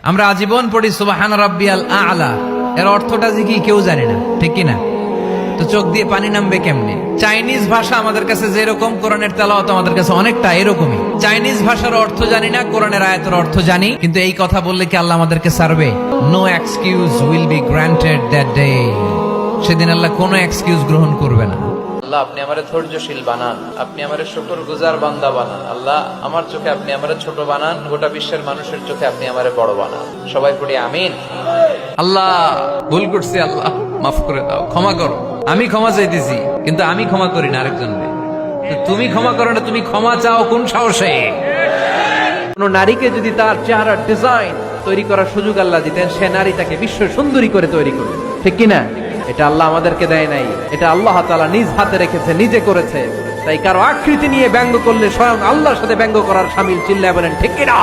আমরা আজীবন পড়ি সুবহান রাব্বিয়াল আ'লা, এর অর্থটা যে কি কেউ জানে না, ঠিক কি না? তো চোখ দিয়ে পানি নামবে কেমনে? চাইনিজ ভাষা আমাদের কাছে যেরকম, কোরআনের তেলাওয়াত আমাদের কাছে অনেকটা এরকমই। চাইনিজ ভাষার অর্থ জানি না, কোরআনের আয়াতের অর্থ জানি, কিন্তু এই কথা বললে কি আল্লাহ আমাদেরকে ছাড়বে? No excuse will be granted that day. সেদিন আল্লাহ কোনো এক্সকিউজ গ্রহণ করবে না। আল্লাহ, আপনি আমারে ধৈর্যশীল বানান, আপনি আমারে শুকরগুজার বান্দা বানান। আল্লাহ, আমার চোখে আপনি আমারে ছোট বানান, গোটা বিশ্বের মানুষের চোখে আপনি আমারে বড় বানান। সবাই পড়ি আমিন। আল্লাহ, ভুল করছি, আল্লাহ মাফ করে দাও, ক্ষমা করো। আমি ক্ষমা চাইতেছি, কিন্তু আমি ক্ষমা করি না আরেকজনকে। তুমি ক্ষমা করো না, তুমি ক্ষমা চাও কোন সাহসে? কোন নারীকে যদি তার চেহারার ডিজাইন তৈরি করার সুযোগ আল্লাহ দিতেন, সে নারীটাকে বিশ্ব সুন্দরী করে তৈরি করবে, ঠিক কিনা? এটা আল্লাহ আমাদেরকে দেয় নাই, এটা আল্লাহ তাআলা নিজ হাতে রেখেছে, নিজে করেছে। তাই কারো আকৃতি নিয়ে ব্যঙ্গ করলে স্বয়ং আল্লাহর সাথে ব্যঙ্গ করার শামিল। চিল্লায় বলেন ঠিক কিনা?